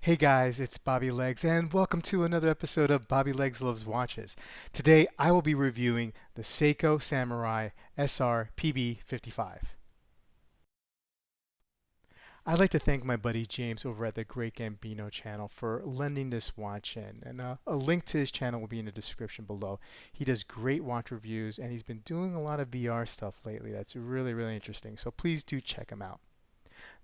Hey guys, it's Bobby Legs, and welcome to another episode of Bobby Legs Loves Watches. Today I will be reviewing the Seiko Samurai SRPB55. I'd like to thank my buddy James over at the Great Gambino channel for lending this watch in, and a link to his channel will be in the description below. He does great watch reviews, and he's been doing a lot of VR stuff lately that's really interesting, so please do check him out.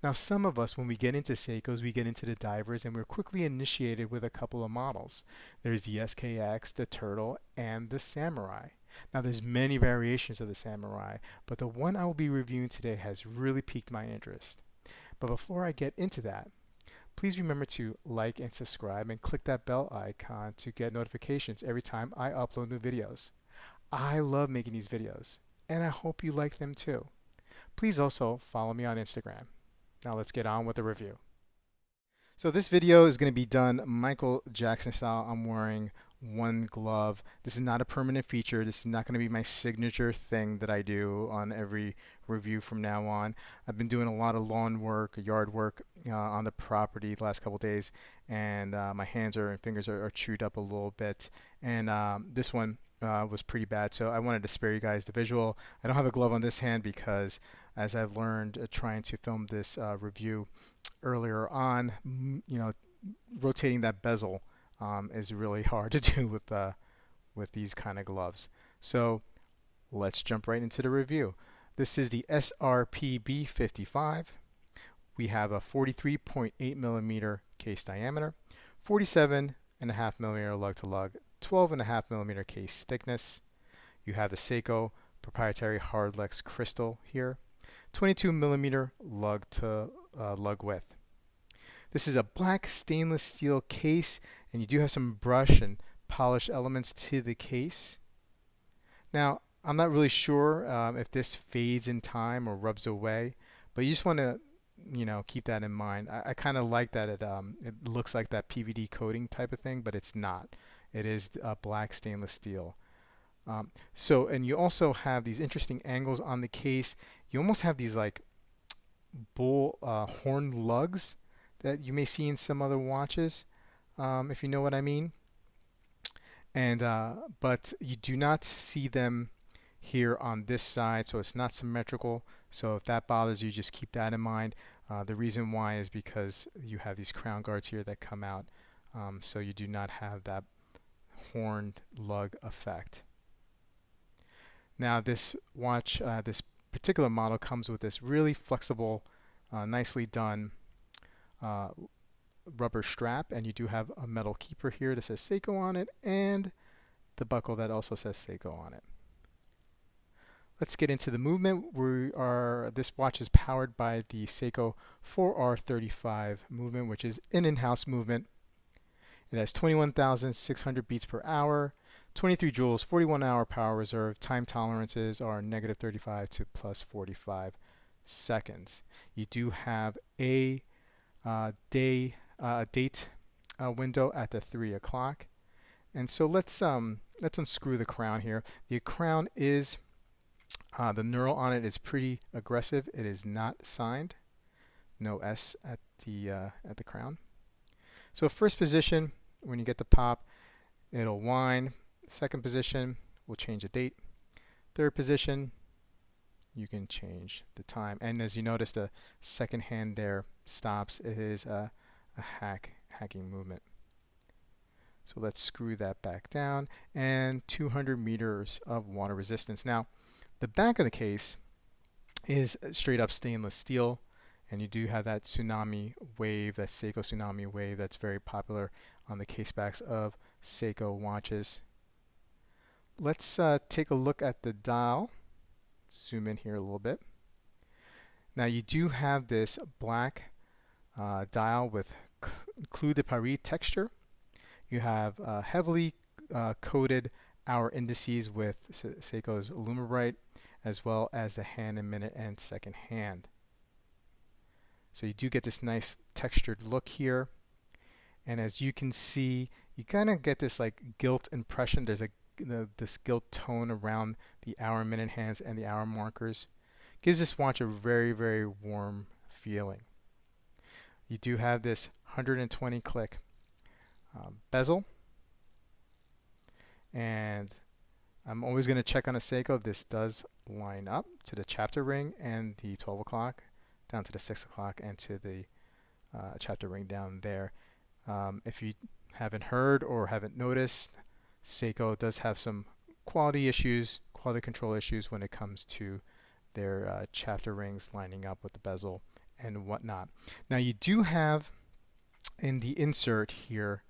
Now, some of us, when we get into Seikos, we get into the divers, and we're quickly initiated with a couple of models. There's the SKX, the Turtle, and the Samurai. Now, there's many variations of the Samurai, but the one I will be reviewing today has really piqued my interest. But before I get into that, please remember to like and subscribe and click that bell icon to get notifications every time I upload new videos. I love making these videos, and I hope you like them too. Please also follow me on Instagram. Now let's get on with the review. So this video is going to be done Michael Jackson style. I'm wearing one glove. This is not a permanent feature. This is not going to be my signature thing that I do on every review from now on. I've been doing a lot of lawn work, yard work on the property the last couple days, and my hands and fingers are chewed up a little bit. And this one was pretty bad, so I wanted to spare you guys the visual. I don't have a glove on this hand because, as I've learned trying to film this review earlier on, rotating that bezel is really hard to do with these kind of gloves. So let's jump right into the review. This is the SRPB 55. We have a 43.8 millimeter case diameter, 47.5 millimeter lug to lug, 12.5 millimeter case thickness. You have the Seiko proprietary hardlex crystal here, 22 millimeter lug to lug width. This is a black stainless steel case, and you do have some brush and polish elements to the case. Now, I'm not really sure if this fades in time or rubs away, but you just want to keep that in mind. I kind of like that it looks like that PVD coating type of thing, but it's not. It is black stainless steel. And you also have these interesting angles on the case. You almost have these like bull horn lugs that you may see in some other watches, if you know what I mean. And but you do not see them here on this side, so it's not symmetrical. So if that bothers you, just keep that in mind. The reason why is because you have these crown guards here that come out, so you do not have that horned lug effect. Now this watch, this particular model comes with this really flexible, nicely done rubber strap, and you do have a metal keeper here that says Seiko on it, and the buckle that also says Seiko on it. Let's get into the movement. This watch is powered by the Seiko 4R35 movement, which is an in-house movement. It has 21,600 beats per hour, 23 joules, 41-hour power reserve. Time tolerances are -35 to +45 seconds. You do have a date window at the 3 o'clock. And so let's unscrew the crown here. The crown is the knurl on it is pretty aggressive. It is not signed. No S at the crown. So first position, when you get the pop, it'll whine. Second position, we'll change the date. Third position, you can change the time. And as you notice, the second hand there stops. It is a hacking movement. So let's screw that back down, and 200 meters of water resistance. Now, the back of the case is straight up stainless steel, and you do have that tsunami wave, that Seiko tsunami wave that's very popular on the case backs of Seiko watches. Let's take a look at the dial. Zoom in here a little bit. Now you do have this black dial with Clou de Paris texture. You have heavily coated hour indices with Seiko's Lumibrite, as well as the hand and minute and second hand. So you do get this nice textured look here. And as you can see, you kind of get this like gilt impression. There's this gilt tone around the hour and minute hands and the hour markers. Gives this watch a very warm feeling. You do have this 120 click bezel, and I'm always going to check on a Seiko. This does line up to the chapter ring and the 12 o'clock, down to the 6 o'clock, and to the chapter ring down there. If you haven't heard or haven't noticed, Seiko does have some quality issues, quality control issues when it comes to their chapter rings lining up with the bezel and whatnot. Now you do have in the insert here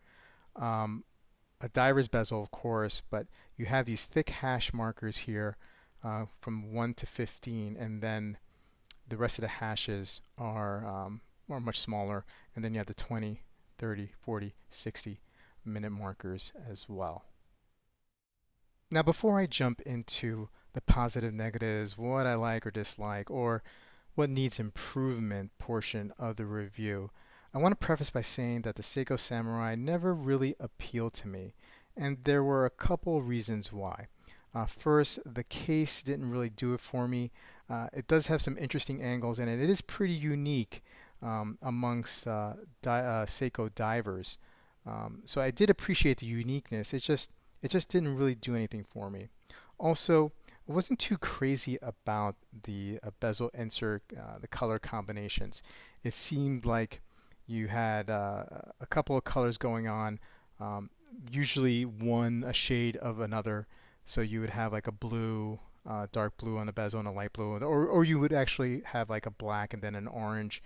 a diver's bezel, of course, but you have these thick hash markers here from 1 to 15, and then the rest of the hashes are much smaller, and then you have the 20, 30, 40, 60 minute markers as well. Now before I jump into the positive, negatives, what I like or dislike, or what needs improvement portion of the review, I want to preface by saying that the Seiko Samurai never really appealed to me, and there were a couple reasons why. First, the case didn't really do it for me. It does have some interesting angles, and it is pretty unique amongst Seiko divers. So I did appreciate the uniqueness. It just didn't really do anything for me. Also, I wasn't too crazy about the bezel insert, the color combinations. It seemed like you had a couple of colors going on, usually one a shade of another. So you would have like a blue, dark blue on the bezel and a light blue, or you would actually have like a black and then an orange.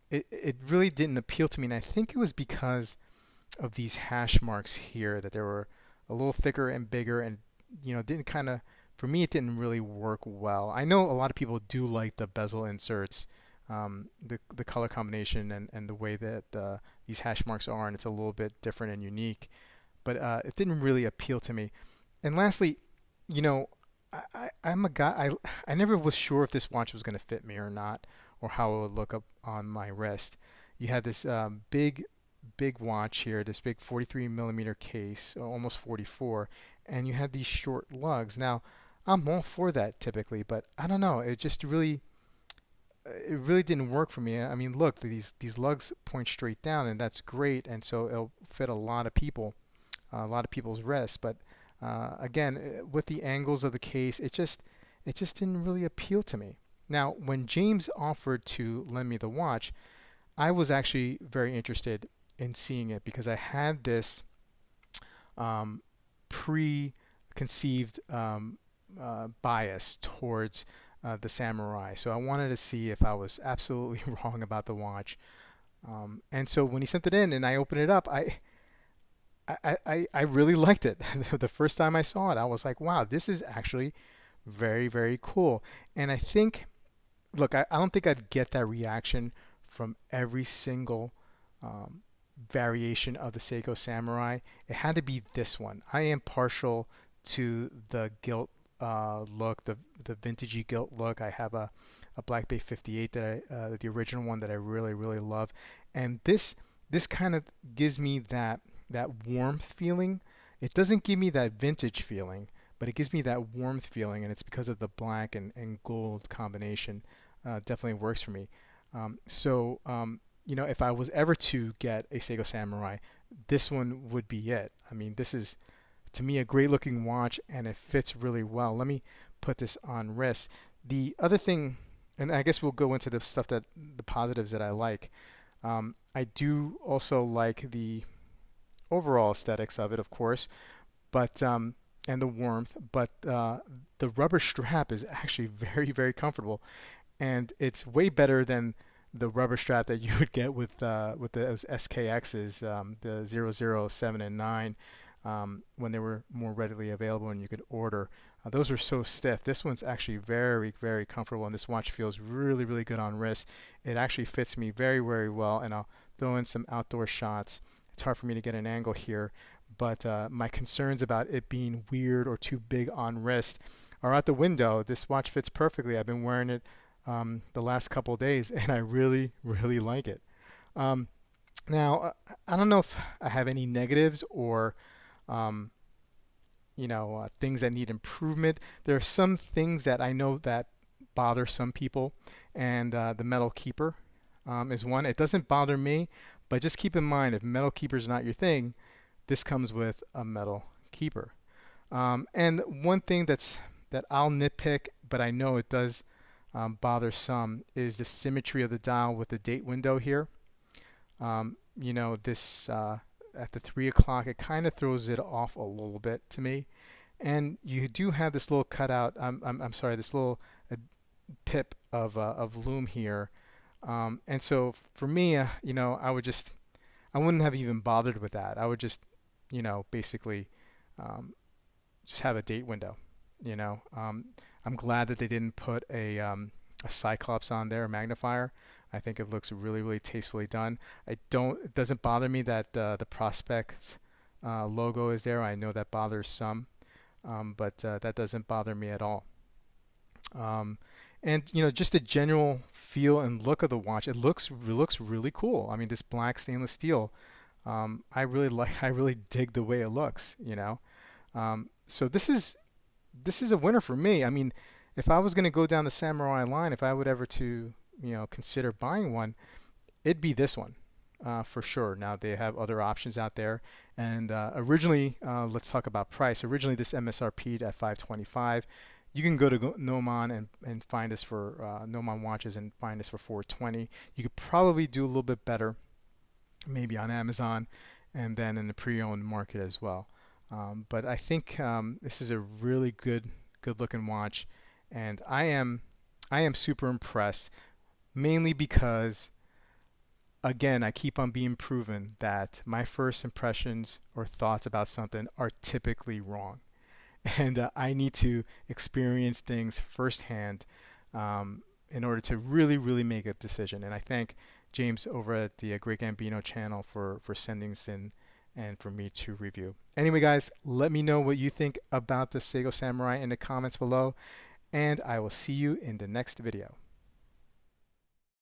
It really didn't appeal to me, and I think it was because of these hash marks here, that they were a little thicker and bigger, and didn't kind of, for me, it didn't really work well. I know a lot of people do like the bezel inserts, the color combination and the way that these hash marks are, and it's a little bit different and unique, but it didn't really appeal to me. And lastly, I'm a guy, I never was sure if this watch was going to fit me or not, or how it would look up on my wrist. You had this big watch here, this big 43 millimeter case, almost 44, and you had these short lugs. Now, I'm all for that typically, but I don't know, it really didn't work for me. I mean, look, these lugs point straight down, and that's great, and so it'll fit a lot of people, a lot of people's wrists. But again, with the angles of the case, it just didn't really appeal to me. Now, when James offered to lend me the watch, I was actually very interested in seeing it, because I had this preconceived bias towards the Samurai. So I wanted to see if I was absolutely wrong about the watch. And so when he sent it in and I opened it up, I really liked it. The first time I saw it, I was like, wow, this is actually very, very cool. And I think, look, I don't think I'd get that reaction from every single variation of the Seiko Samurai. It had to be this one. I am partial to the gilt look, the vintagey gilt look. I have a Black Bay 58 that the original one that I really, really love. And this kind of gives me that warmth feeling. It doesn't give me that vintage feeling, but it gives me that warmth feeling, and it's because of the black and gold combination. Definitely works for me. If I was ever to get a Seiko Samurai, this one would be it. I mean, this is, to me, a great looking watch, and it fits really well. Let me put this on wrist. The other thing, and I guess we'll go into the stuff the positives that I like. I do also like the overall aesthetics of it, of course, but and the warmth, but the rubber strap is actually very, very comfortable, and it's way better than the rubber strap that you would get with those SKXs, the 007 and 9, when they were more readily available and you could order. Those were so stiff. This one's actually very, very comfortable, and this watch feels really, really good on wrist. It actually fits me very, very well, and I'll throw in some outdoor shots. It's hard for me to get an angle here, but my concerns about it being weird or too big on wrist are out the window. This watch fits perfectly. I've been wearing it the last couple of days, and I really, really like it. Now, I don't know if I have any negatives or things that need improvement. There are some things that I know that bother some people, and the metal keeper is one. It doesn't bother me, but just keep in mind, if metal keeper is not your thing, this comes with a metal keeper. And one thing that I'll nitpick, but I know it does bother some, is the symmetry of the dial with the date window here. You know, this at the 3 o'clock, it kind of throws it off a little bit to me. And you do have this little cutout. I'm sorry, this little pip of loom here. And so for me, you know, I wouldn't have even bothered with that. I would just, you know, basically just have a date window. You know, I'm glad that they didn't put a Cyclops on there, a magnifier. I think it looks really, really tastefully done. It doesn't bother me that the Prospex logo is there. I know that bothers some, but that doesn't bother me at all. And you know, just the general feel and look of the watch, it looks really cool. I mean, this black stainless steel, I really dig the way it looks. You know, so this is a winner for me. I mean, if I was going to go down the Samurai line, if I would ever to, you know, consider buying one, it'd be this one for sure. Now they have other options out there, and originally, let's talk about price. Originally, this MSRP'd at $525. You can go to Nomon and find this for Nomon watches and find this for $420. You could probably do a little bit better, maybe on Amazon, and then in the pre-owned market as well. But I think this is a really good looking watch, and I am super impressed, mainly because, again, I keep on being proven that my first impressions or thoughts about something are typically wrong. And I need to experience things firsthand in order to really make a decision. And I thank James over at the Great Gambino channel for sending this in and for me to review. Anyway, guys, let me know what you think about the Seiko Samurai in the comments below, and I will see you in the next video.